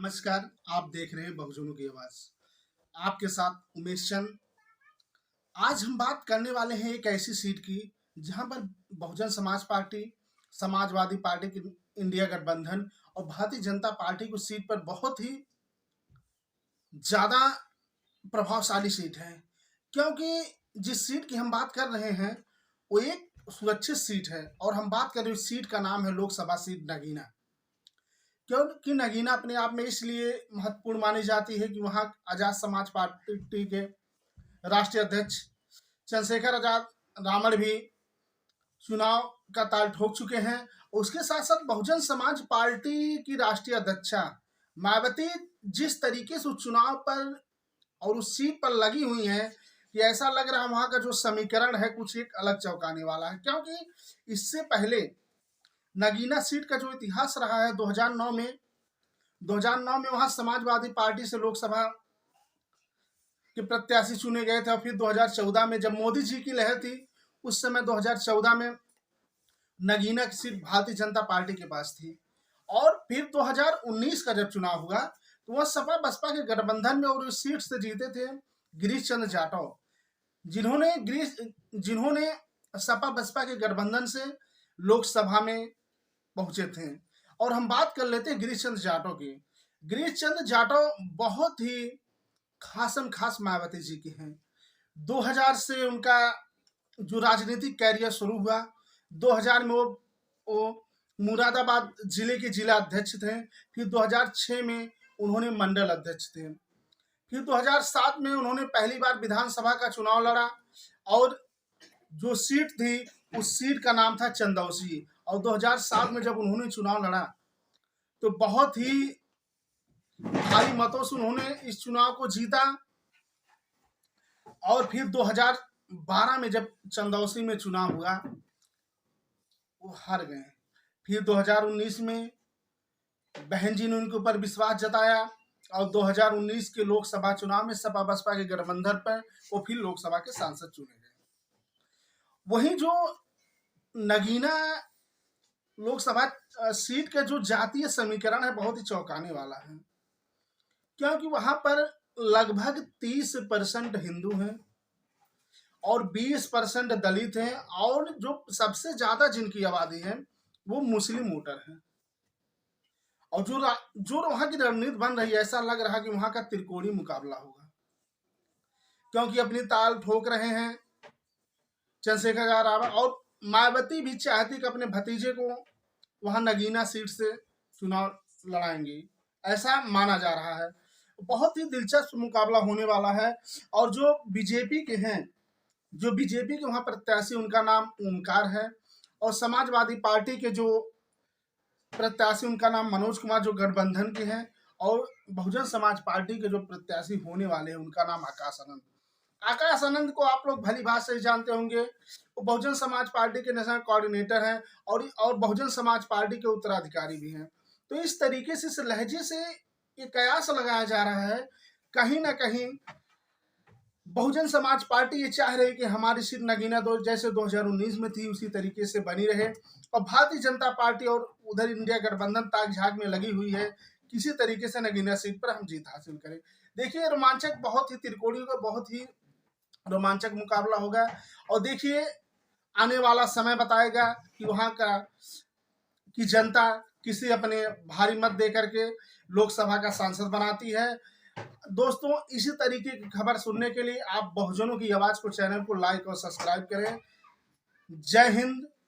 नमस्कार। आप देख रहे हैं बहुजनों की आवाज। आपके साथ उमेश चंद। आज हम बात करने वाले हैं एक ऐसी सीट की जहां पर बहुजन समाज पार्टी, समाजवादी पार्टी की इंडिया गठबंधन और भारतीय जनता पार्टी की सीट पर बहुत ही ज्यादा प्रभावशाली सीट है। क्योंकि जिस सीट की हम बात कर रहे हैं वो एक सुरक्षित सीट है और हम बात कर रहे हैं उस सीट का नाम है लोकसभा सीट नगीना। क्योंकि नगीना अपने आप में इसलिए महत्वपूर्ण मानी जाती है कि वहाँ आजाद समाज पार्टी के राष्ट्रीय अध्यक्ष चंद्रशेखर आजाद रावण भी चुनाव का ताल ठोक चुके हैं। उसके साथ साथ बहुजन समाज पार्टी की राष्ट्रीय अध्यक्षा मायावती जिस तरीके से उस चुनाव पर और उस सीट पर लगी हुई है कि ऐसा लग रहा है वहां का जो समीकरण है कुछ एक अलग चौंकाने वाला है। क्योंकि इससे पहले नगीना सीट का जो इतिहास रहा है 2009 में वहां समाजवादी पार्टी से लोकसभा के प्रत्याशी चुने गए थे और फिर 2014 में जब मोदी जी की लहर थी उस समय 2014 में नगीना की सीट भारतीय जनता पार्टी के पास थी। और फिर 2019 का जब चुनाव हुआ तो वह सपा बसपा के गठबंधन में और उस सीट से जीते थे गिरीश चंद्र जाटव, जिन्होंने सपा बसपा के गठबंधन से लोकसभा में पहुंचे थे। और हम बात कर लेते हैं गिरीश चंद्र जाटव की। गिरीश चंद्र जाटव बहुत ही खासम खास मायावती जी के हैं। 2000 से उनका जो राजनीतिक कैरियर शुरू हुआ, 2000 में वो मुरादाबाद जिले के जिला अध्यक्ष थे। फिर 2006 में उन्होंने मंडल अध्यक्ष थे। फिर 2007 में उन्होंने पहली बार विधानसभा का चुनाव लड़ा और जो सीट थी उस सीट का नाम था चंदौसी। और 2007 में जब उन्होंने चुनाव लड़ा तो बहुत ही भारी मतों से उन्होंने इस चुनाव को जीता। और फिर 2012 में जब चंदौसी में चुनाव हुआ वो हार गए। फिर 2019 में बहन जी ने उनके ऊपर विश्वास जताया और 2019 के लोकसभा चुनाव में सपा बसपा के गठबंधन पर वो फिर लोकसभा के सांसद चुने गए। वहीं जो नगीना लोकसभा सीट का जो जातीय समीकरण है बहुत ही चौंकाने वाला है। क्योंकि वहां पर लगभग 30% हिंदू हैं और 20% दलित हैं और जो सबसे ज्यादा जिनकी आबादी है वो मुस्लिम वोटर हैं। और जो वहां की रणनीति बन रही है ऐसा लग रहा है कि वहां का त्रिकोणीय मुकाबला होगा। क्योंकि अपनी ताल ठोक रहे हैं चंद्रशेखर रावण और मायावती भी चाहती कि अपने भतीजे को वहां नगीना सीट से चुनाव लड़ाएंगी, ऐसा माना जा रहा है। बहुत ही दिलचस्प मुकाबला होने वाला है। और जो बीजेपी के हैं, जो बीजेपी के वहां प्रत्याशी उनका नाम ओमकार है और समाजवादी पार्टी के जो प्रत्याशी उनका नाम मनोज कुमार जो गठबंधन के हैं और बहुजन समाज पार्टी के जो प्रत्याशी होने वाले हैं उनका नाम आकाश आनंद। आकाश आनंद को आप लोग भली भात से जानते होंगे। वो बहुजन समाज पार्टी के नेशनल कोऑर्डिनेटर हैं और बहुजन समाज पार्टी के उत्तराधिकारी भी हैं। तो इस तरीके से इस लहजे से ये कयास लगाया जा रहा है कहीं ना कहीं बहुजन समाज पार्टी ये चाह रही कि हमारी सीट नगीना जैसे 2019 में थी उसी तरीके से बनी रहे। और भारतीय जनता पार्टी और उधर इंडिया गठबंधन ताक झाक में लगी हुई है किसी तरीके से नगीना सीट पर हम जीत हासिल करें। देखिए रोमांचक, बहुत ही त्रिकोणीय का बहुत ही रोमांचक मुकाबला होगा। और देखिए आने वाला समय बताएगा कि वहां का की जनता किसी अपने भारी मत दे करके लोकसभा का सांसद बनाती है। दोस्तों इसी तरीके की खबर सुनने के लिए आप बहुजनों की आवाज को चैनल को लाइक और सब्सक्राइब करें। जय हिंद,